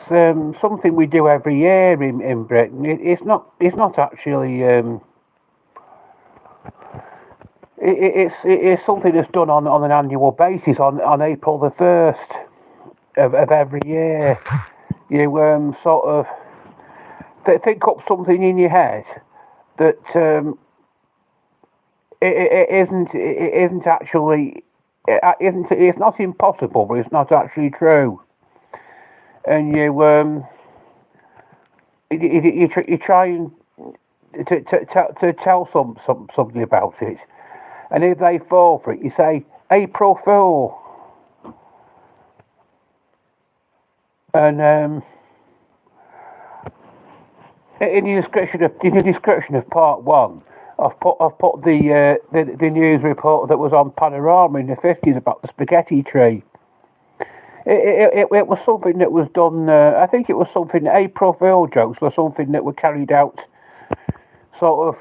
something we do every year in Britain. It's not actually it's something that's done on an annual basis on April the 1st of every year. You sort of think up something in your head that it isn't actually it's not impossible, but it's not actually true. And you try and to tell somebody about it, and if they fall for it, you say April Fool, and in the description of part one, I've put the news report that was on Panorama in the 50s about the spaghetti tree. It was something that was done. I think it was something. April Fool jokes were something that were carried out sort of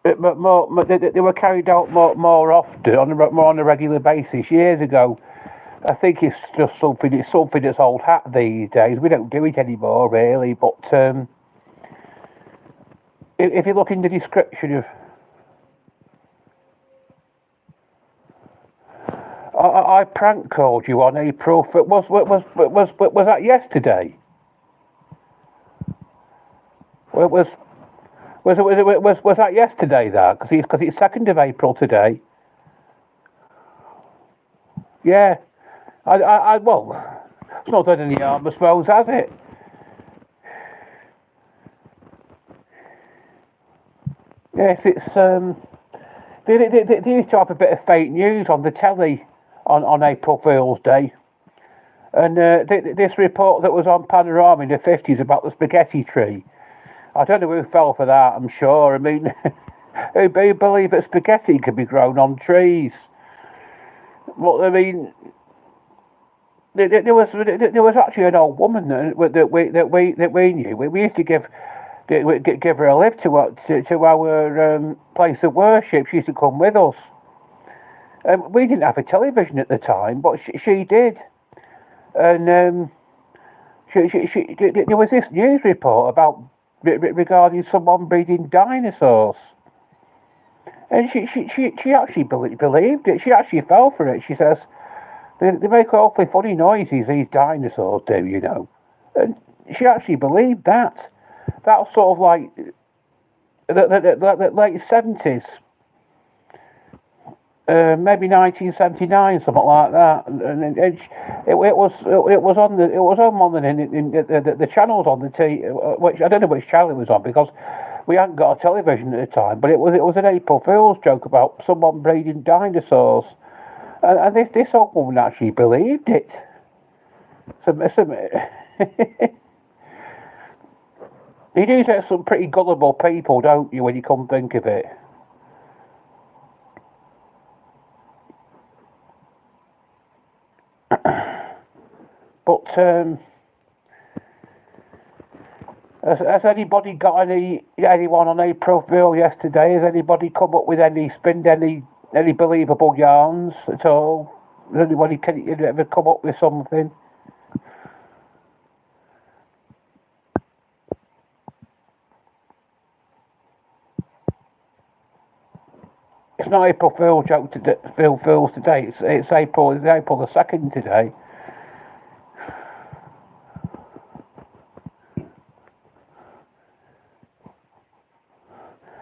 they were carried out more often more on a regular basis years ago. I think it's just something. It's something that's old hat these days. We don't do it anymore, really. But if you look in the description of, I prank called you on April. Was that yesterday? Was that yesterday? That because it's 2nd of April today. Yeah. Well, it's not done any harm, I suppose, has it? Yes, it's they used to have a bit of fake news on the telly on April Fool's Day, and this report that was on Panorama in the 50s about the spaghetti tree. I don't know who fell for that. I'm sure. I mean, who believe that spaghetti can be grown on trees? Well, I mean, there was actually an old woman that we knew. We used to give her a lift to our place of worship. She used to come with us. We didn't have a television at the time, but she did. And there was this news report about regarding someone breeding dinosaurs. And she actually believed it. She actually fell for it. She says, they make awfully funny noises, these dinosaurs do, And she actually believed that. That was sort of like the late 70s, maybe 1979, something like that. And it was on one in the channels on the which I don't know which channel it was on because we hadn't got a television at the time. But it was an April Fool's joke about someone breeding dinosaurs. And this old woman actually believed it. You do get some pretty gullible people, don't you, when you come think of it? But has anybody got anyone on April Fool yesterday? Has anybody come up with spinned any believable yarns at all? Has anybody can you ever come up with something? It's not April Fool joke today. Fool's today. It's April. It's April the 2nd today.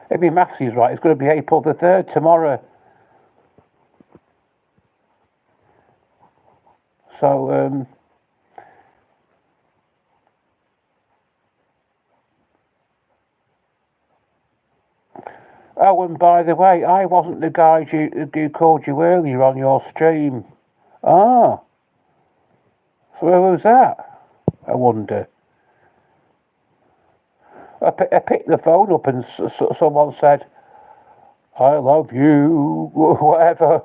If my maths is right, it's going to be April the 3rd tomorrow. So oh, and by the way, I wasn't the guy who called you earlier on your stream. Ah, so who was that? I wonder. I picked the phone up and someone said, "I love you," whatever.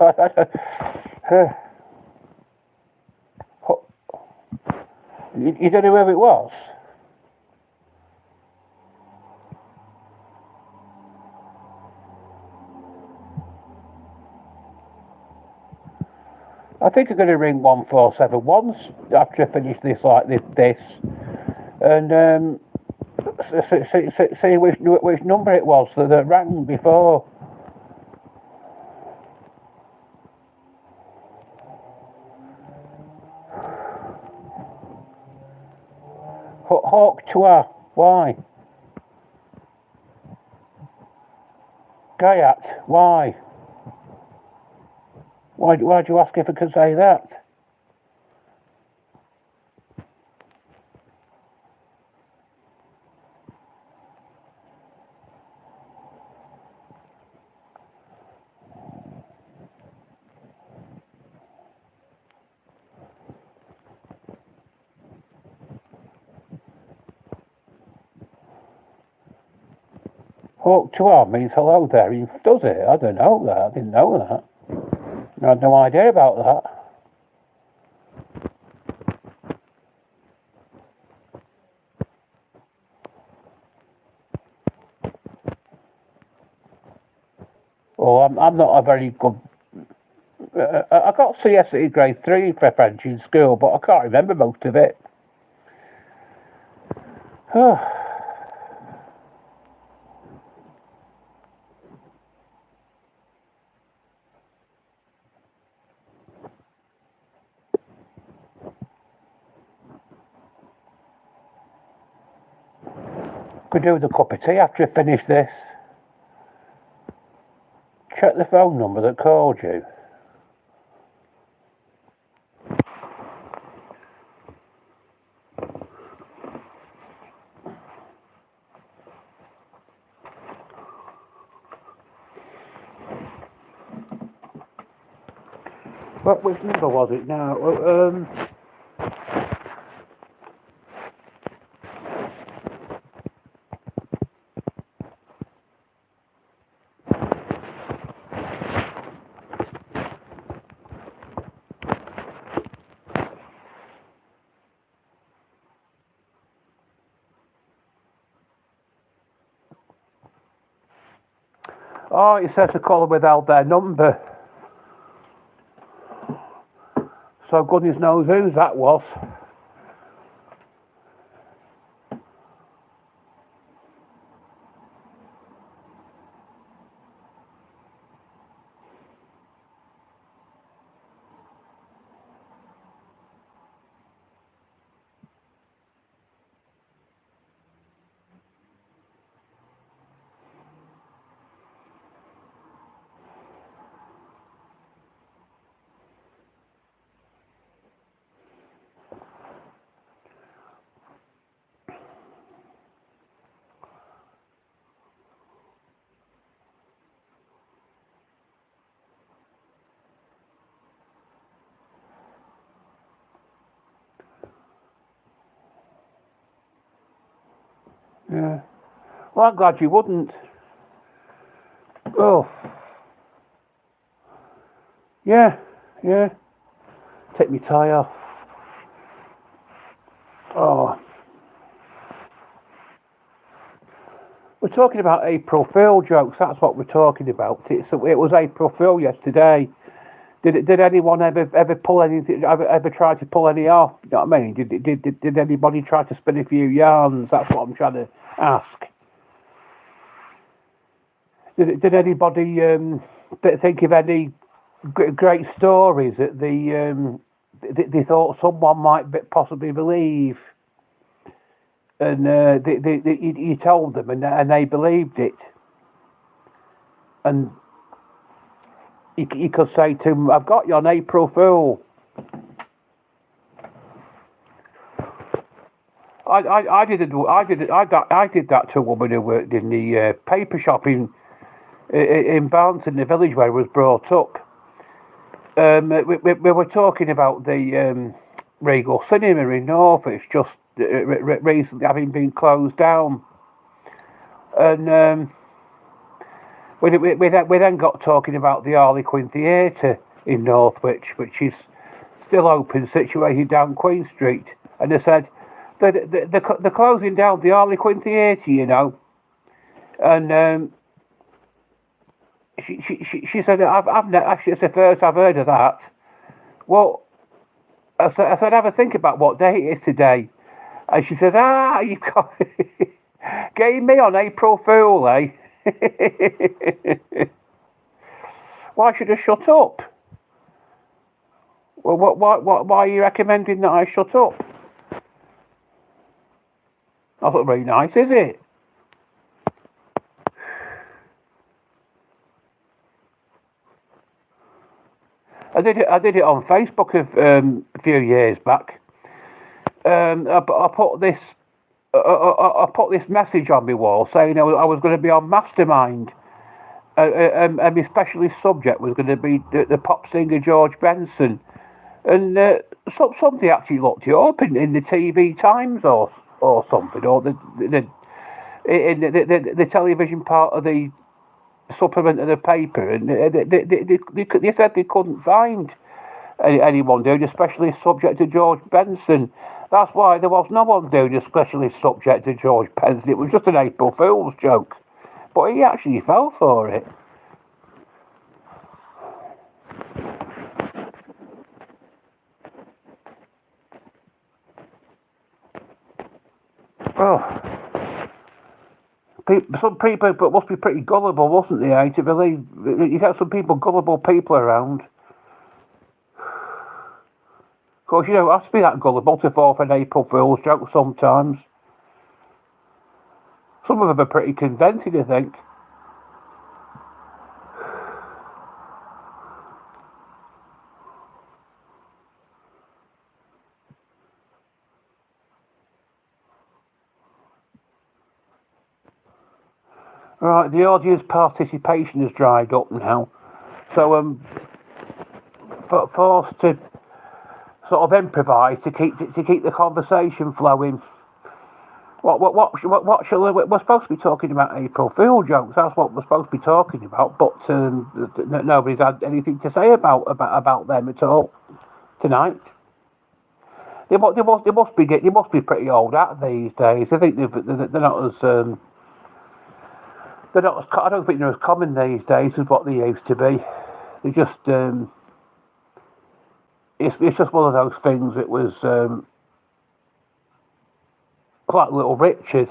You don't know who it was? I think I'm going to ring 147 once after I finish this like this. and see which number it was that rang before. Hawk Chua, why? Gayat, why? Why'd you ask if I could say that? Hawk Chua means hello there. Does it? I don't know that. I didn't know that. I had no idea about that. Well, I'm not a very good. I got CSE grade 3 for French in school, but I can't remember most of it. Could do with a cup of tea after I finish this. Check the phone number that called you. Which number was it now? Oh, it says to call without their number. So goodness knows whose that was. Yeah. Well, I'm glad you wouldn't. Oh. Yeah. Take my tie off. Oh. We're talking about April Fool jokes. That's what we're talking about. It was April Fool yesterday. Did anyone ever pull anything? Ever try to pull any off? You know what I mean? Did anybody try to spin a few yarns? That's what I'm trying to ask. Did anybody think of any great stories that they thought someone might possibly believe, and you told them and they believed it, and you could say to them, "I've got you on April Fool." I did that to a woman who worked in the paper shop in Barnton, the village where I was brought up. We were talking about the Regal Cinema in North. It's just recently having been closed down, and we then got talking about the Harlequin Theatre in Northwich, which is still open, situated down Queen Street. And they said they're closing down the Harlequin Theatre, you know. And she said, it's the first I've heard of that. Well, I said, have a think about what day it is today. And she says, ah, you got getting me on April Fool, eh? Why should I shut up? Well, why are you recommending that I shut up? That's not very nice, is it? I did it on Facebook a few years back. I put this I put this message on my wall saying I was going to be on Mastermind, and my specialist subject was going to be the pop singer George Benson, and somebody actually looked it up in the TV Times or something, or the television part of the supplement of the paper, and they said they couldn't find anyone doing a specialist subject to George Benson. That's why there was no one doing a specialist subject to George Benson. It was just an April Fool's joke. But he actually fell for it. Oh, some people but must be pretty gullible, wasn't they, to believe. You get some people, gullible people around. Of course, you don't have to be that gullible to fall for an April Fool's joke sometimes. Some of them are pretty convincing, I think. Right, the audience participation has dried up now. So forced to sort of improvise to keep the conversation flowing. What shall we're supposed to be talking about April Fool jokes? That's what we're supposed to be talking about. But nobody's had anything to say about them at all tonight. They must be pretty old at these days. I think they're not as they're not as, I don't think they're as common these days as what they used to be. They just it's just one of those things that was like Little Richard.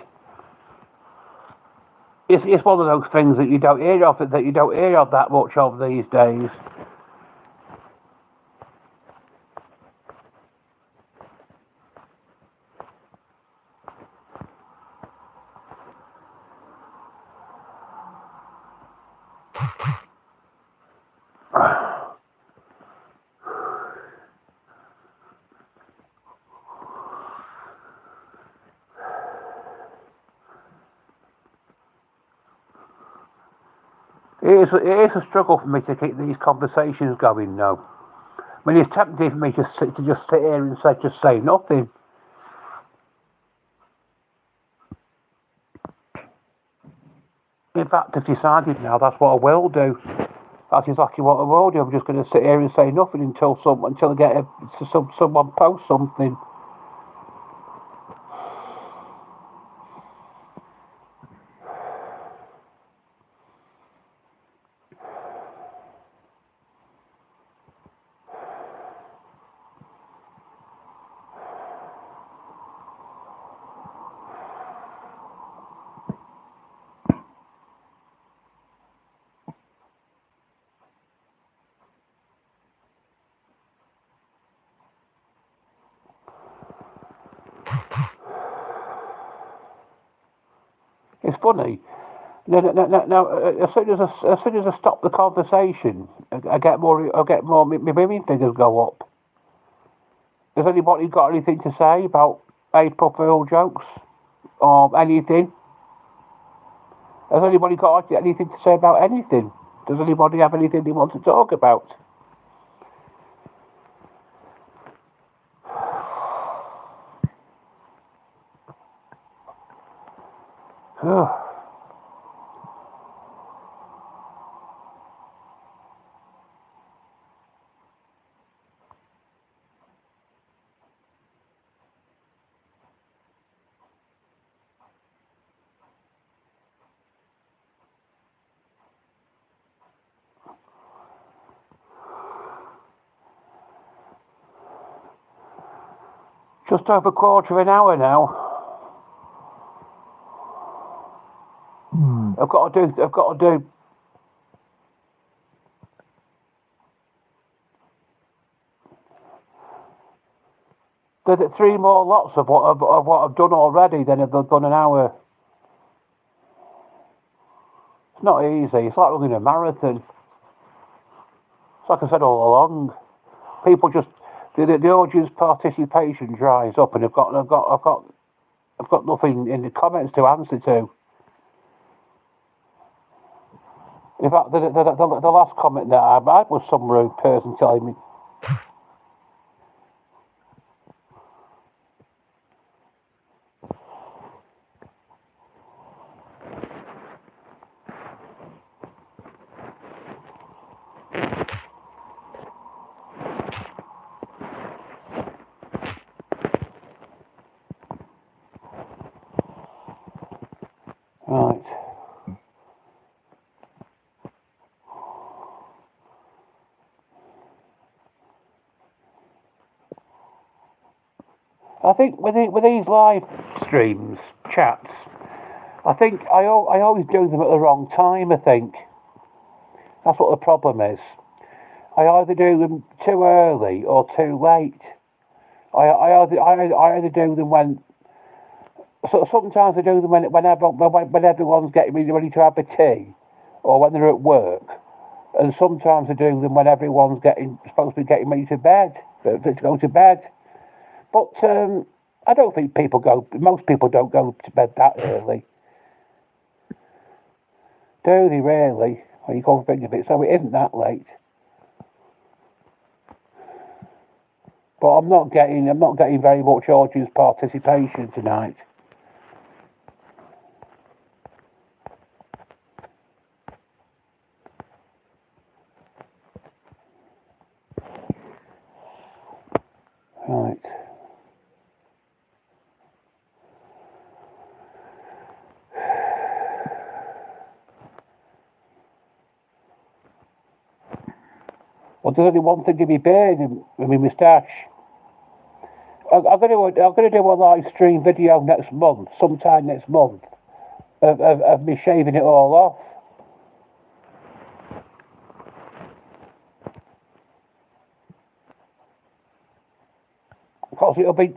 It's one of those things that you don't hear of that much of these days. It is a struggle for me to keep these conversations going now. I mean, it's tempting for me to just sit here and say nothing. In fact, I've decided now that's what I will do. That's exactly what I will do. I'm just going to sit here and say nothing until I get someone posts something. It's funny. Now, as soon as I stop the conversation, I get more. My viewing figures go up. Has anybody got anything to say about April Fool jokes or anything? Has anybody got anything to say about anything? Does anybody have anything they want to talk about? Just over a quarter of an hour now. I've got to do. There's 3 more lots of what I've done already. Then I've done an hour. It's not easy. It's like running a marathon. It's like I said all along. People just the audience participation dries up, and I've got nothing in the comments to answer to. In fact, the last comment that I had was some rude person telling me. Right. I think with these live streams, chats, I think I always do them at the wrong time. I think that's what the problem is. I either do them too early or too late. I either do them when. So sometimes I do them when everyone's getting ready to have a tea, or when they're at work, and sometimes I do them when everyone's supposed to be getting ready to go to bed. But I don't think most people don't go to bed that early. Do they really? When you come to think of it, so it isn't that late. But I'm not getting very much audience participation tonight. Right. Well, there's only one thing to be beard in my moustache. I'm gonna do a live stream video next month, sometime next month, of me shaving it all off. Because it'll be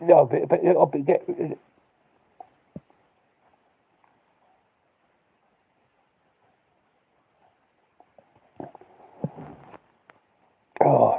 oh.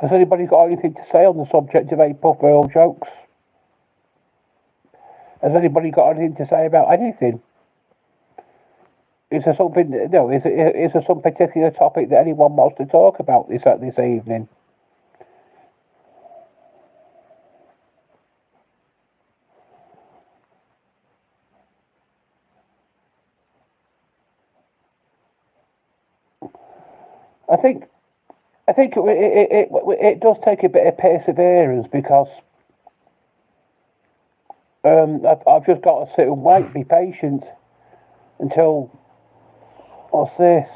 Has anybody got anything to say on the subject of April Fool jokes? Has anybody got anything to say about anything? Is there something? No. Is there some particular topic that anyone wants to talk about this evening? I think it does take a bit of perseverance because I've just got to sit and wait, be patient until what's this?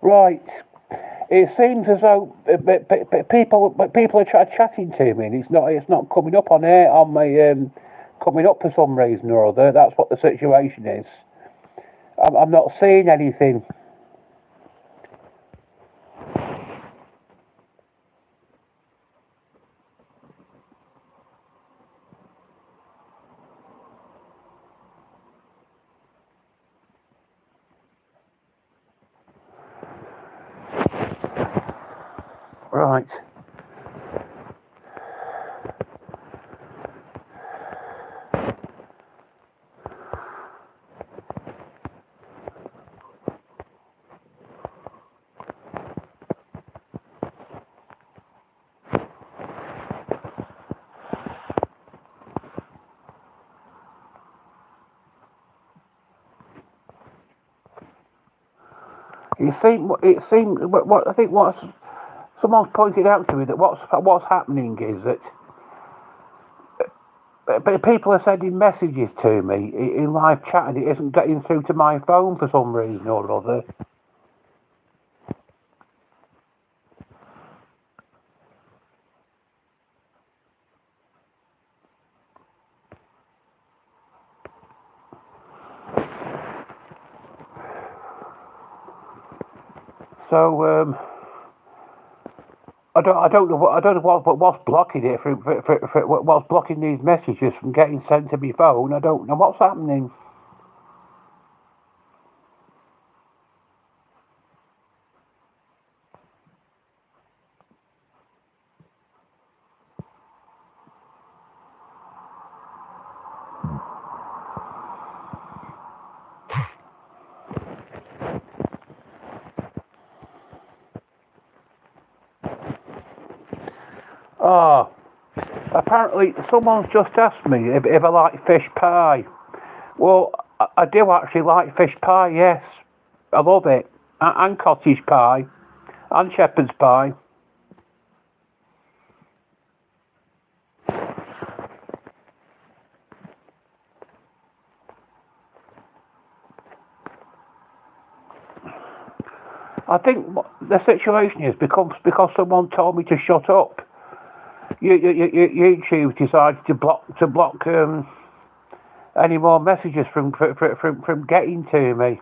Right. it seems as though people are chatting to me, and it's not coming up on air on my coming up for some reason or other. That's what the situation is. I'm not seeing anything. Right. What I think what someone's pointed out to me that what's happening is that people are sending messages to me in live chat, and it isn't getting through to my phone for some reason or other. So what's blocking it what's blocking these messages from getting sent to my phone. I don't know what's happening. Oh, apparently someone's just asked me if I like fish pie. Well, I do actually like fish pie, yes. I love it. And cottage pie. And shepherd's pie. I think the situation is because someone told me to shut up. YouTube decided to block any more messages from getting to me.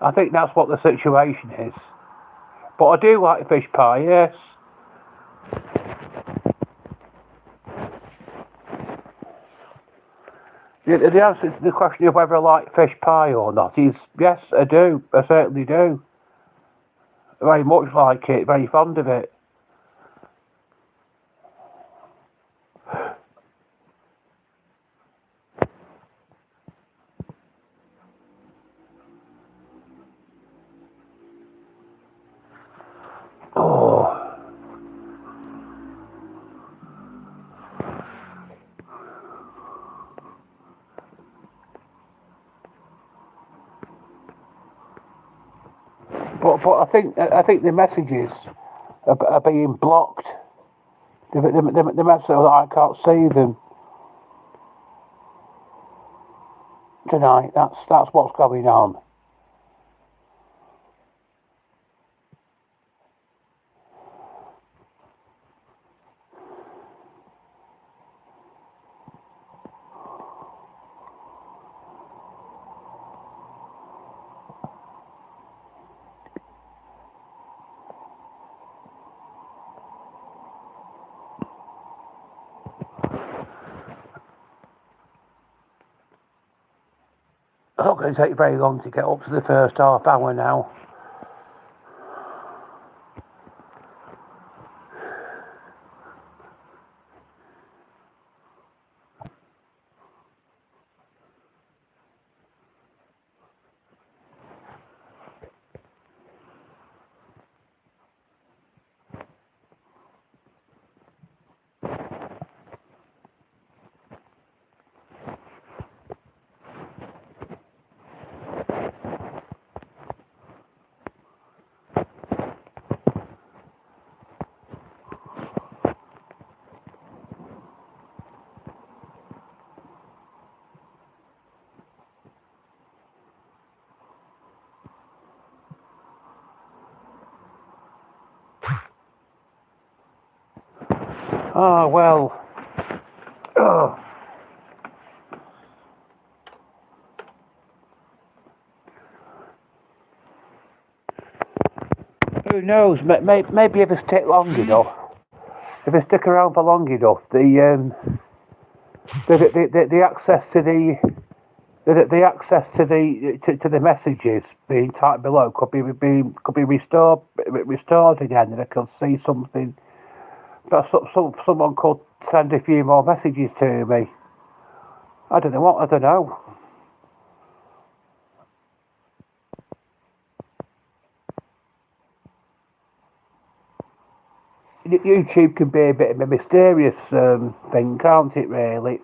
I think that's what the situation is. But I do like fish pie, yes. The answer to the question of whether I like fish pie or not is yes, I do. I certainly do. Very much like it, very fond of it. Oh. But I think the messages are being blocked. The messages I can't see them tonight. That's what's going on. It's not going to take very long to get up to the first half hour now. Oh, well. Oh. Who knows? Maybe if they stick long enough, if they stick around for long enough, the access to the access to the messages being typed below could be restored again, and I could see something. But someone could send a few more messages to me. I don't know what. I don't know. YouTube can be a bit of a mysterious thing, can't it? Really,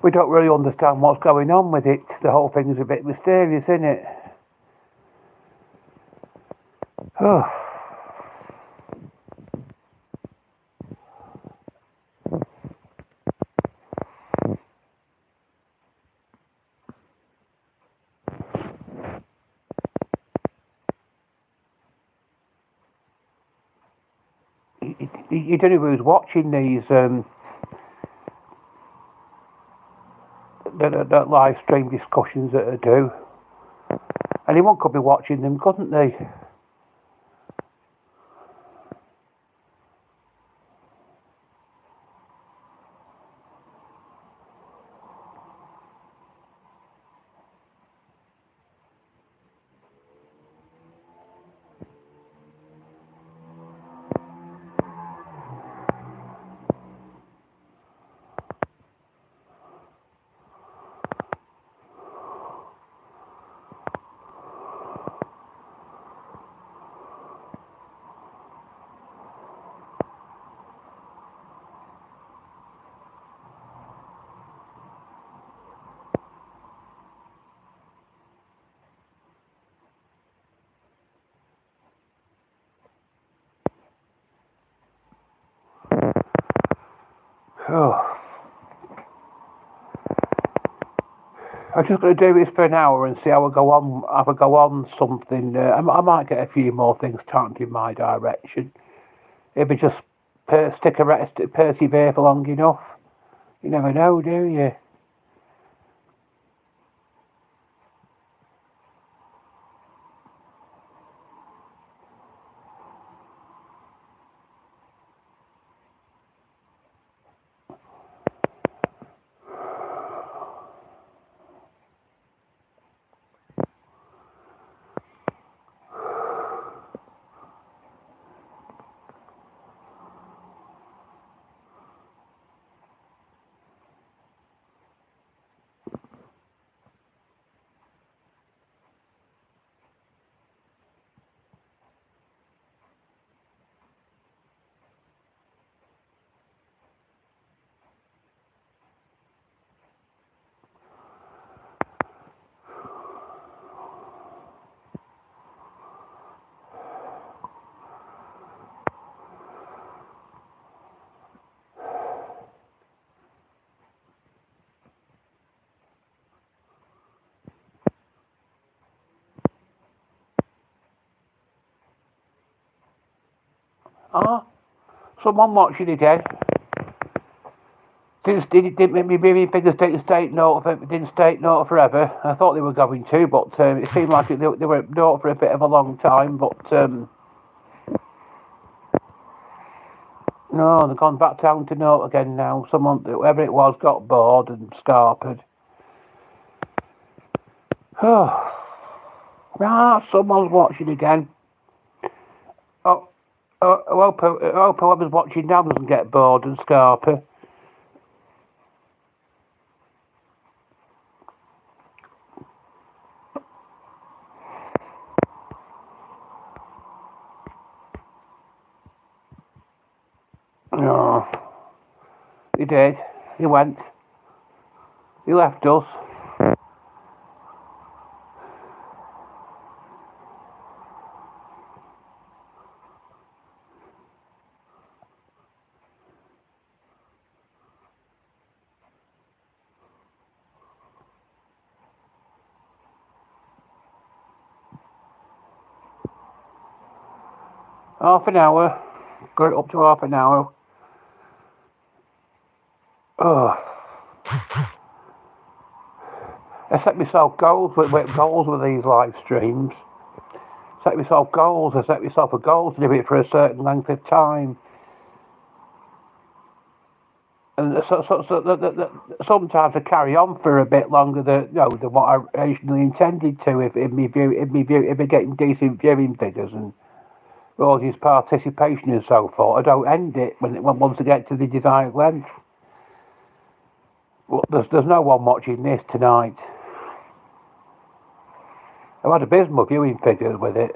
we don't really understand what's going on with it. The whole thing is a bit mysterious, isn't it? Oh. You don't know who's watching these the live stream discussions that I do. Anyone could be watching them, couldn't they? Oh. I'm just going to do this for an hour and see how I go on. How I go on something. I might get a few more things turned in my direction if I just persevere for long enough. You never know, do you? Ah, someone watching again. Didn't make me figures didn't state note forever. I thought they were going to, but it seemed like they were note for a bit of a long time. But no, they've gone back down to note again now. Someone, whoever it was, got bored and scarpered. Oh, someone's watching again. Oh, I hope whoever's watching now doesn't get bored and scarper. No, he did. He went. He left us. Half an hour. Got it up to half an hour. Oh. I set myself goals with these live streams. Set myself goals. I set myself a goal to do it for a certain length of time. And sometimes I carry on for a bit longer than what I originally intended to. If we're getting decent viewing figures and audience participation and so forth, I don't end it once I get to the desired length. Well, there's no one watching this tonight. I've had abysmal viewing figures with it.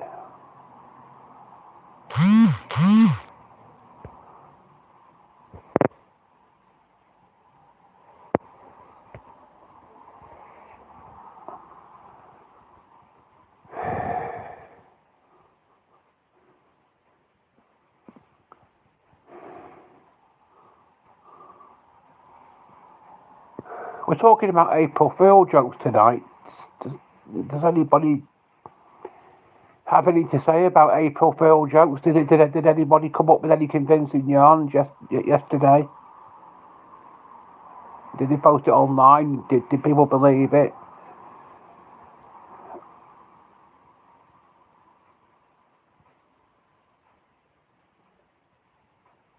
We're talking about April Fool jokes tonight. Does anybody have anything to say about April Fool jokes? Did anybody come up with any convincing yarns yesterday? Did they post it online? Did people believe it?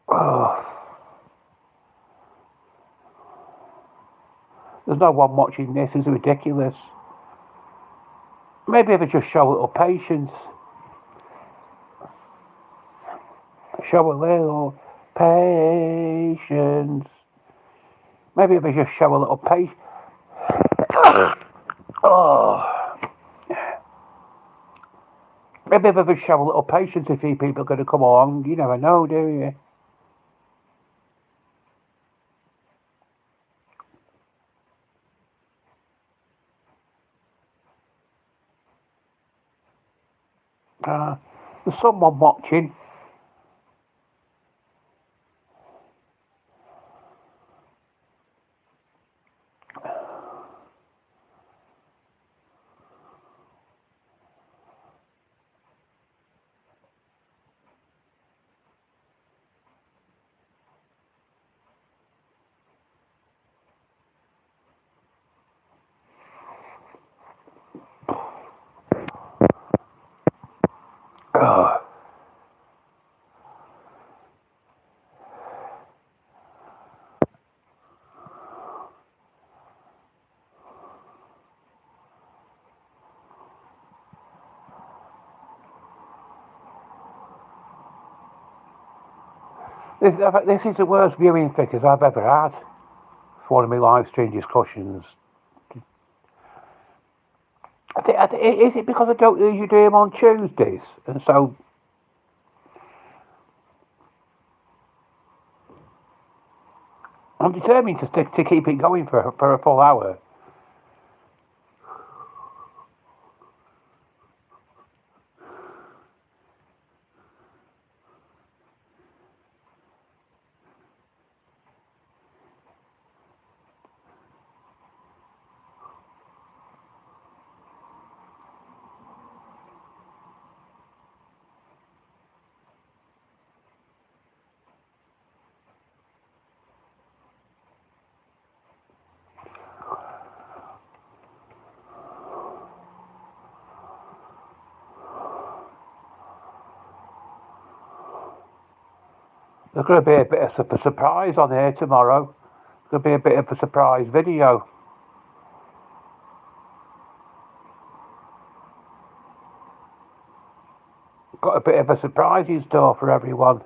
Oh. There's no one watching this. It's ridiculous. Maybe if I just show a little patience. Show a little patience. Maybe if I just show a little patience. Oh. Maybe if I just show a little patience, a few people are going to come along. You never know, do you? There's someone watching. Oh. 'This is the worst viewing figures I've ever had for one of my live stream discussions. Is it because I don't usually do them on Tuesdays? And so I'm determined to keep it going for a full hour. There's going to be a bit of a surprise on here tomorrow. There's going to be a bit of a surprise video. Got a bit of a surprise in store for everyone.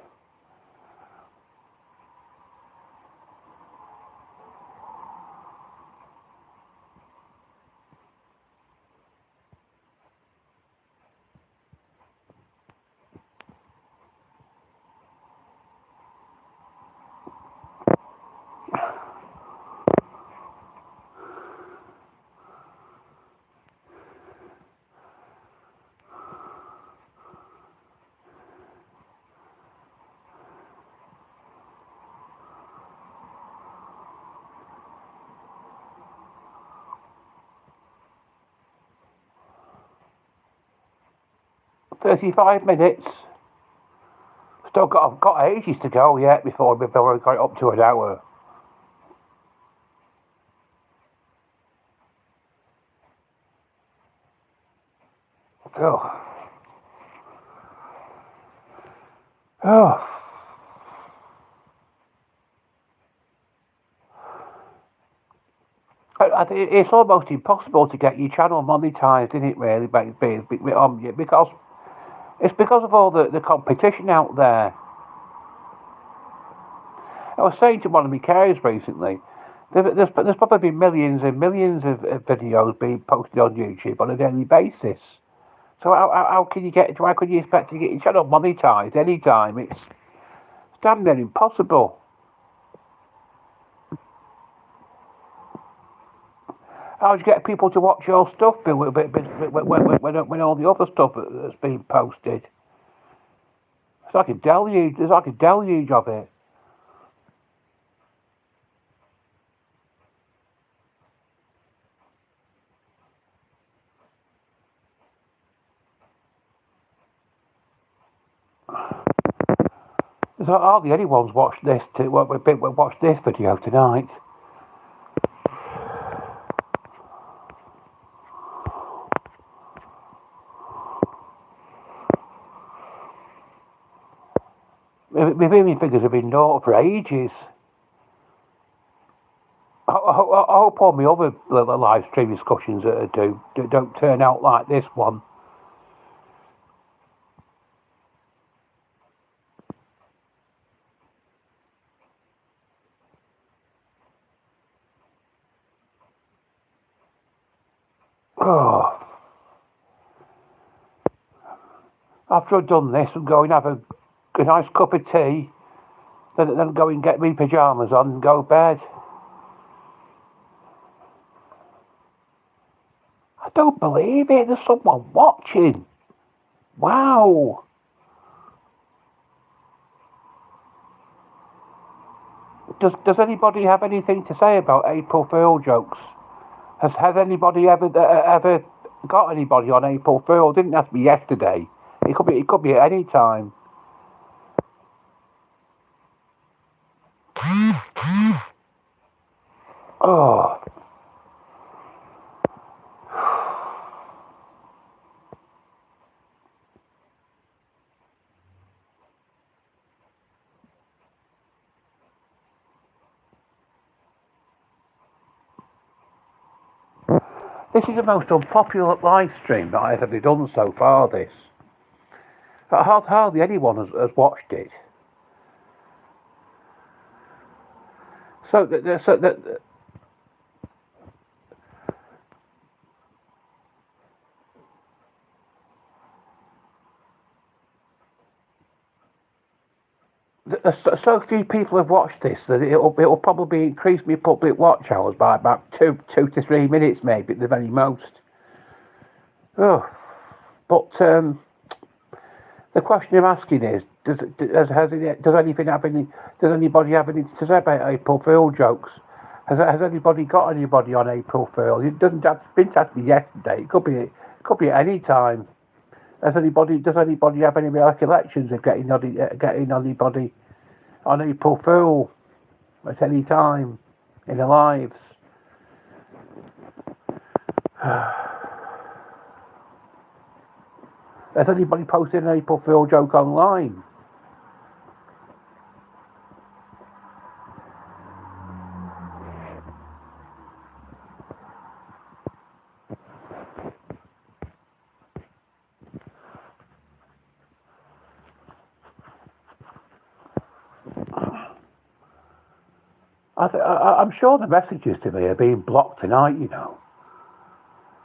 $35 minutes. I've got ages to go yet before I got up to an hour. Oh. Oh. It's almost impossible to get your channel monetized, isn't it, really, because it's because of all the competition out there. I was saying to one of my carers recently, there's probably been millions and millions of videos being posted on YouTube on a daily basis. So how can you how can you expect to get your channel monetized anytime? It's damn near impossible. How do you get people to watch your stuff when all the other stuff that's being posted? It's like a deluge. There's like a deluge of it. There's hardly anyone's watched this watched this video tonight. My viewing figures have been low for ages. I hope all my other live stream discussions that I do don't turn out like this one. Oh. After I've done this, I'm going to have a nice cup of tea, then go and get my pyjamas on and go to bed. I don't believe it. There's someone watching. Wow. Does anybody have anything to say about April Fool jokes? Has anybody ever got anybody on April Fool? Didn't have to be yesterday. It could be at any time. Oh. This is the most unpopular live stream that I've ever done so far, this. Hardly anyone has watched it. So so few people have watched this that it'll probably increase my public watch hours by about 2 to 3 minutes, maybe at the very most. Oh, but the question I'm asking is, does anybody have anything to say about April Fool jokes? Has anybody got anybody on April Fool? It doesn't have to be yesterday. It could be at any time. Does anybody have any recollections of getting anybody on April Fool at any time in their lives? Has anybody posted an April Fool joke online? I'm sure the messages to me are being blocked tonight, you know.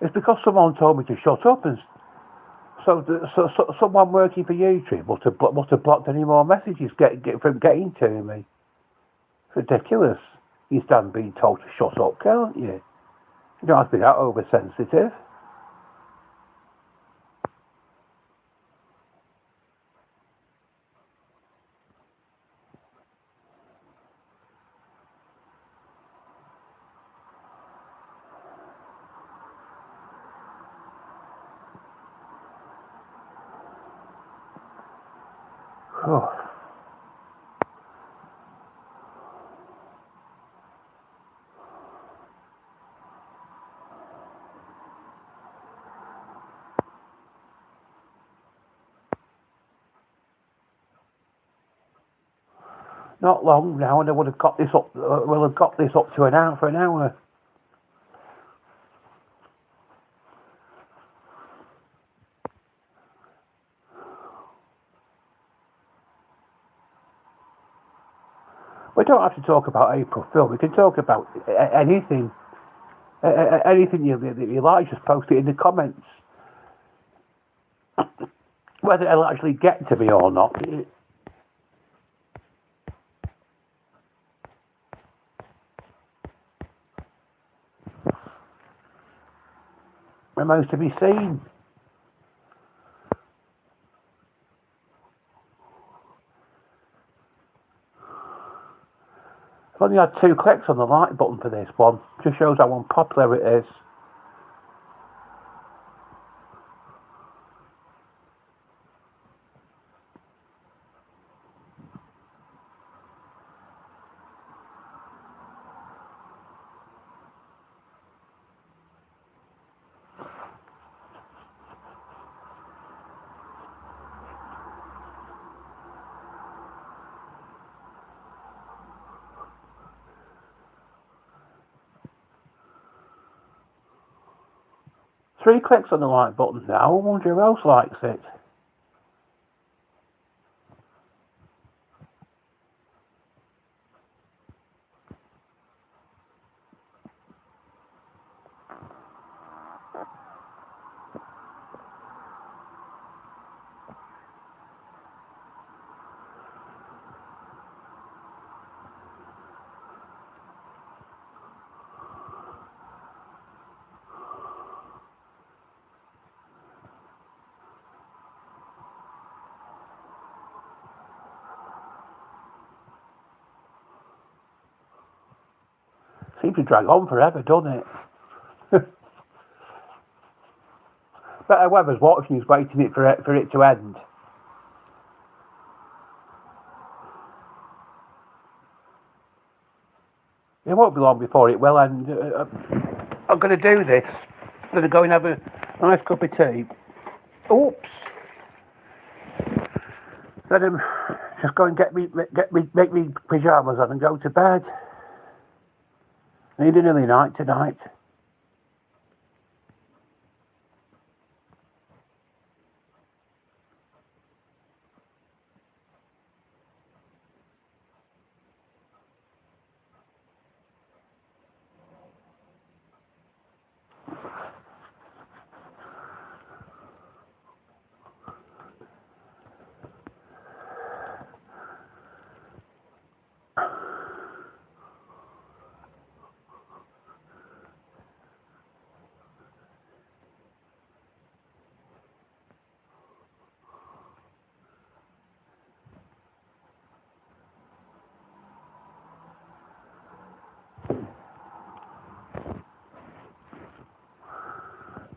It's because someone told me to shut up, and so someone working for YouTube must have blocked any more messages from getting to me. It's ridiculous. You stand being told to shut up, can't you? You don't have to be that oversensitive. Oh. Not long now, and I would have got this up. We'll have got this up to an hour for an hour. We don't have to talk about April Fool. We can talk about anything. Anything you like, just post it in the comments. Whether it'll actually get to me or not, it remains to be seen. I've only had 2 clicks on the like button for this one. Just shows how unpopular it is. Three clicks on the like button now. I wonder who else likes it. Seems to drag on forever, doesn't it? But whoever's watching is waiting for it to end. It won't be long before it will end. I'm going to do this. I'm going to go and have a nice cup of tea. Oops. Then just go and make me pyjamas on and go to bed. Need an early night tonight.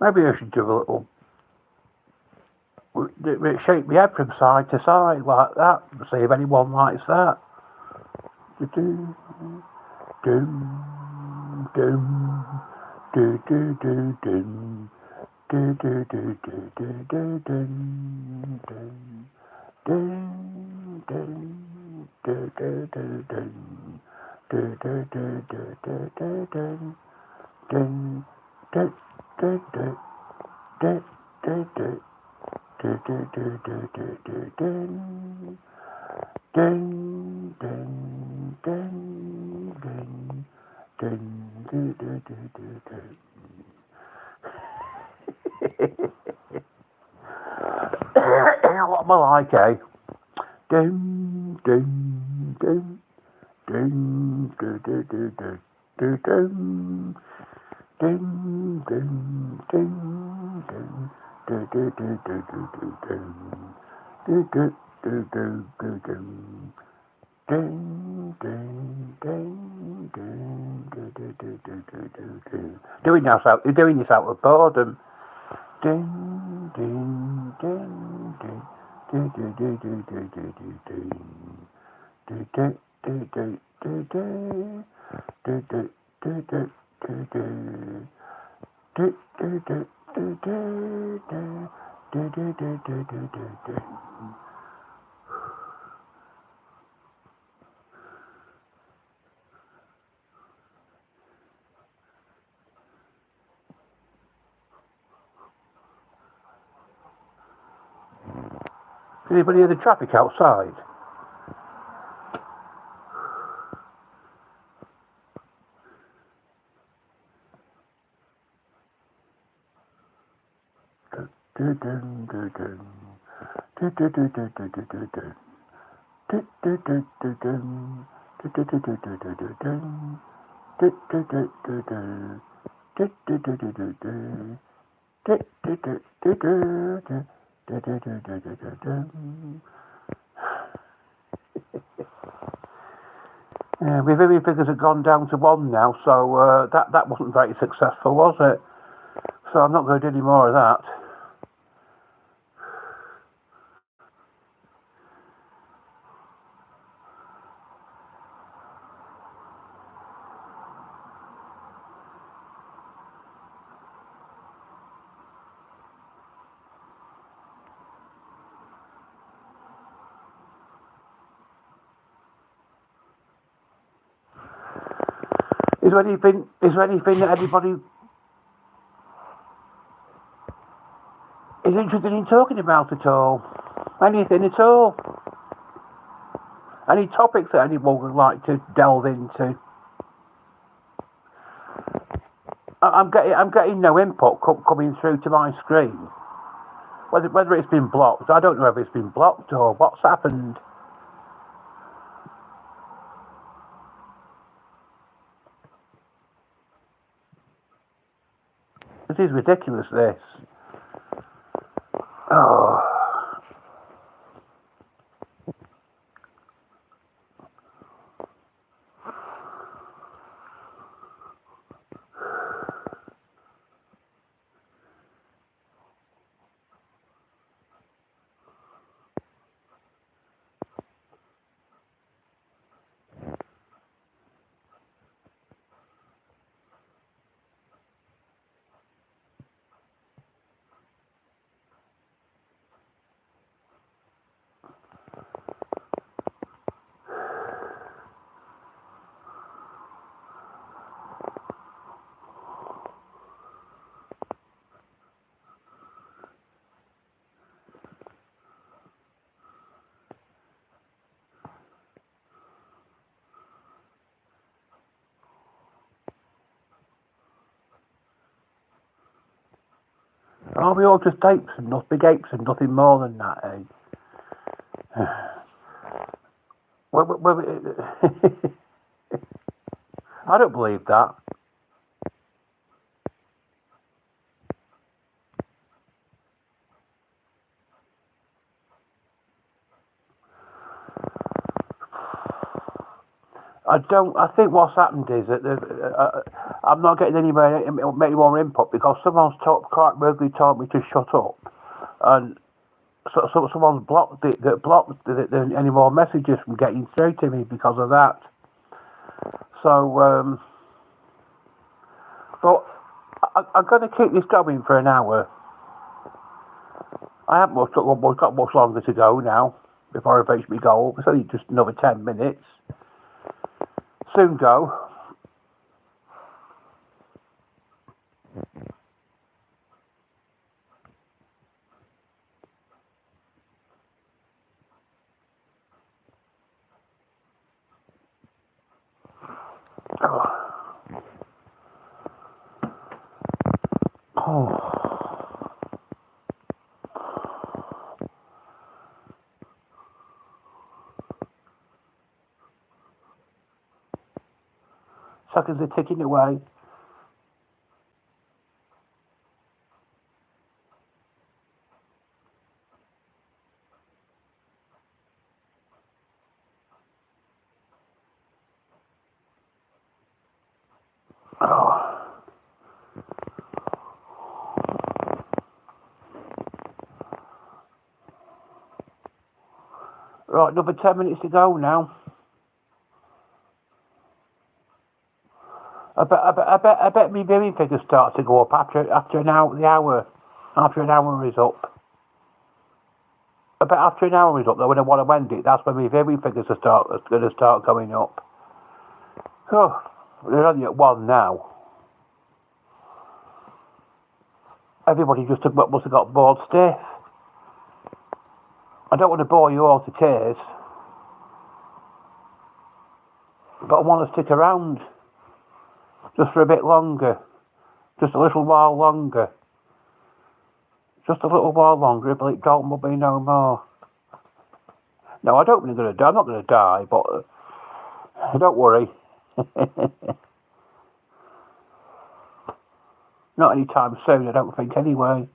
Maybe I should do a little shake my head from side to side like that. See if anyone likes that. Do do do do do do do. Do do do do do do do do do do do do do. Do do do do do do do. Dun dun dun dun dun dun dun. Do do do do do do dun. Dun dun dun dun. Dun do do do do do. What am I like, eh? Dun dun dun dun do do do do do dun. Dun dun dun dun. Do do do do do do dun. Do do do do do dun. Dun dun dun dun. Do do do do do do do. Doing this out of boredom. Dun dun dun dun. Do do do do do do do dun. Do do do do do do. Do do do do do do. Do do do do do do. Do do do do do do do. Anybody hear the traffic outside? Yeah, my viewing figures have gone down to 1 now, so that wasn't very successful, was it? So I'm not going to do any more of that. Is there anything that anybody is interested in talking about at all? Anything at all? Any topics that anyone would like to delve into? I'm getting no input coming through to my screen. Whether it's been blocked, I don't know if it's been blocked or what's happened. This is ridiculous, this. Oh. Are we all just apes and not big apes and nothing more than that, eh? I don't believe that. I think what's happened is that I'm not getting any more input because someone's quite rudely told me to shut up, and so someone's blocked any more messages from getting through to me because of that. So, but I'm going to keep this going for an hour. I haven't got much longer to go now before I reach my goal. It's only just another 10 minutes. Soon go. Oh. Seconds are ticking away. Oh. Right, another 10 minutes to go now. I bet my viewing figures start to go up after an hour. After an hour is up. I bet after an hour is up though, when I want to end it, that's when my viewing figures are going to start going up. Oh, they're only at 1 now. Everybody just must have got bored stiff. I don't want to bore you all to tears, but I want to stick around just for a bit longer, just a little while longer, just a little while longer, but it don't be no more. No, I don't think I'm going to die. I'm not going to die, but don't worry. Not anytime soon, I don't think, anyway.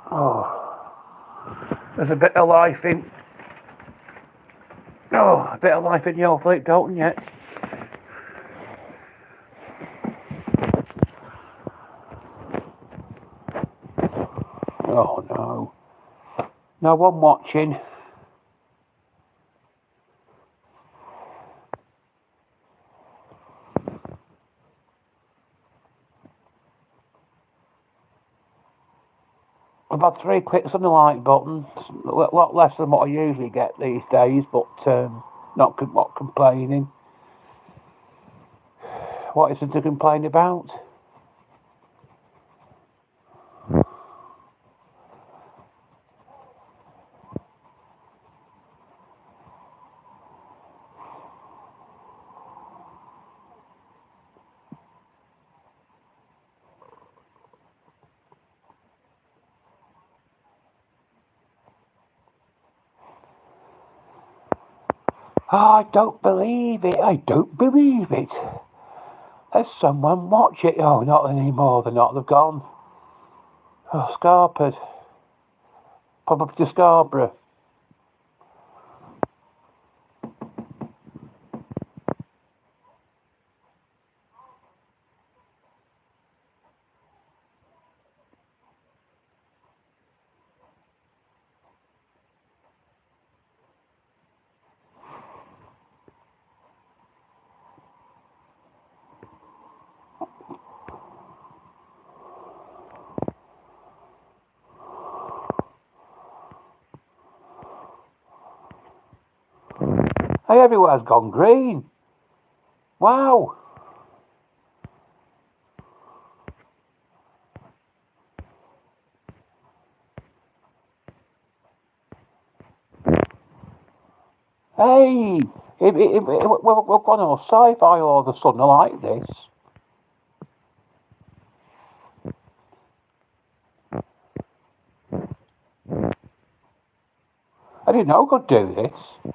Oh, there's a bit of life in. Oh, a bit of life in your fleet, Dalton, yet. Oh no. No one watching. I've had 3 clicks on the like button, a lot less than what I usually get these days, but not complaining. What is there to complain about? Oh, I don't believe it. I don't believe it. There's someone watch it. Oh, not anymore. They're not. They've gone. Oh, Scarpered. Probably to Scarborough. Hey, everywhere's gone green. Wow. Hey, we're going on sci-fi all of a sudden like this. I didn't know I could do this.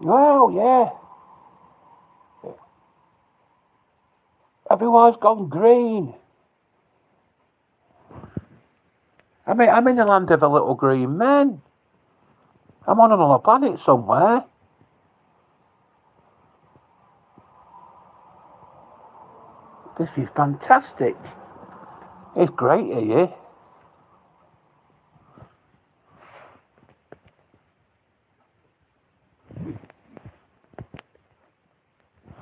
Wow, yeah. Everyone's gone green. I'm in the land of the little green men. I'm on another planet somewhere. This is fantastic. It's great here.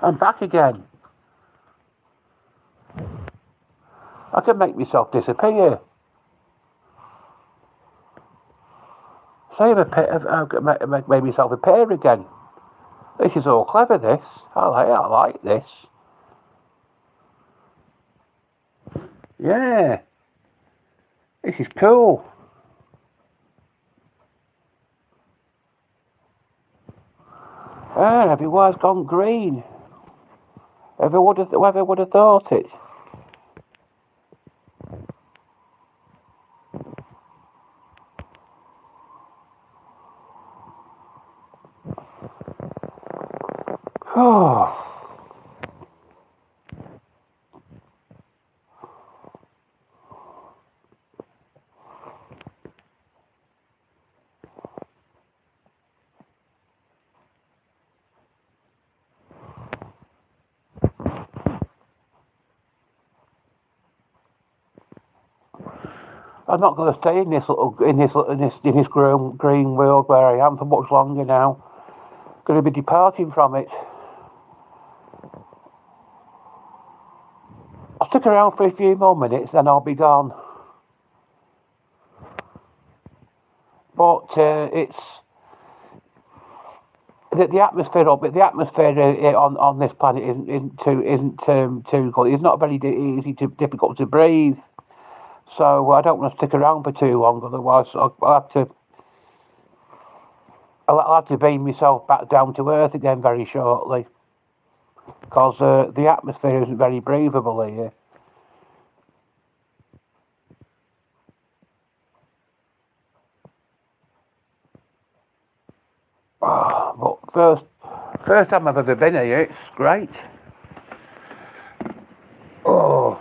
I'm back again. I can make myself disappear. Save make myself appear again. This is all clever, this. I like this. Yeah. This is cool. Ah, everywhere's gone green. Whoever would have thought it? Oh. I'm not going to stay in this green world where I am for much longer now. Going to be departing from it. I'll stick around for a few more minutes, then I'll be gone. But it's the atmosphere on this planet isn't too good. It's not very difficult to breathe. So I don't want to stick around for too long. Otherwise, I'll have to beam myself back down to Earth again very shortly, because the atmosphere isn't very breathable here. But first time I've ever been here, it's great. Oh.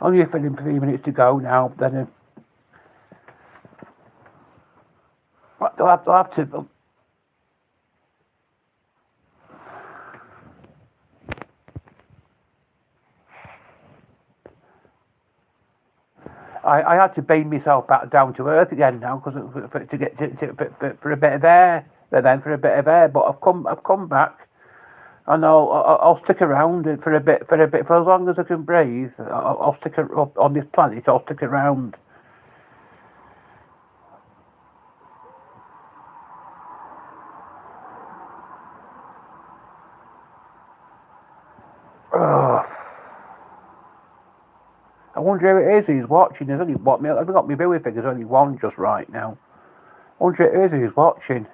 Only 3 minutes to go now, then I'll have to... I had to beam myself back down to Earth again now, because to get for a bit of air, But I've come back, and I'll stick around for a bit for as long as I can breathe. I'll stick on this planet. I'll stick around. I wonder who it is who's watching. There's only what I've got my viewing figures only one just right now. I wonder who it is who's watching.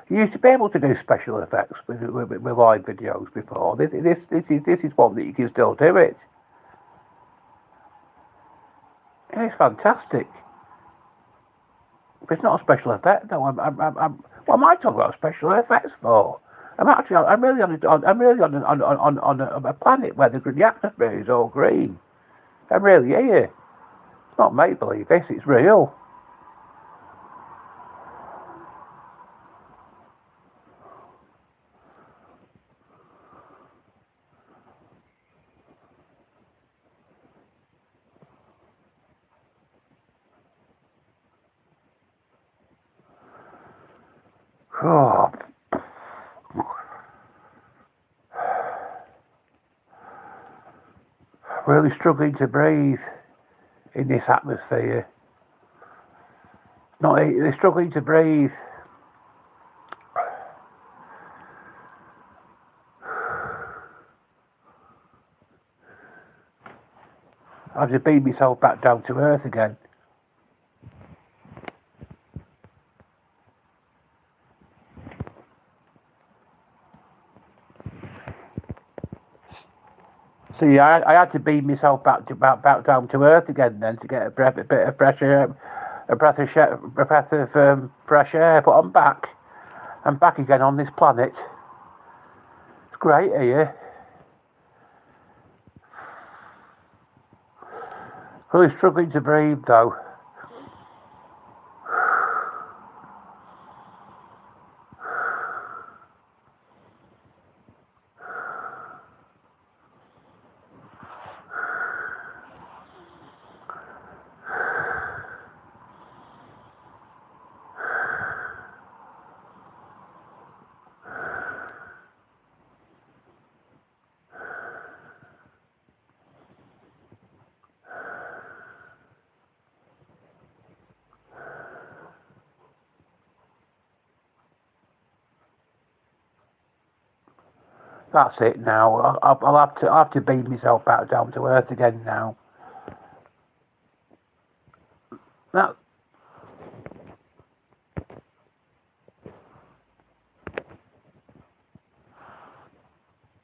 You used to be able to do special effects with live videos before. This is one that you can still do it. And it's fantastic. But it's not a special effect though. What am I talking about special effects for? I'm really on a planet where the atmosphere is all green. I'm really here. It's not make believe. It's real. Oh. Really struggling to breathe in this atmosphere. They're struggling to breathe. I have to beam myself back down to Earth again. See, I had to beam myself back down to Earth again then to get a bit of fresh air, a breath of fresh air. But I'm back. I'm back again on this planet. It's great here. Really struggling to breathe though. That's it now. I'll have to beam myself back down to Earth again now.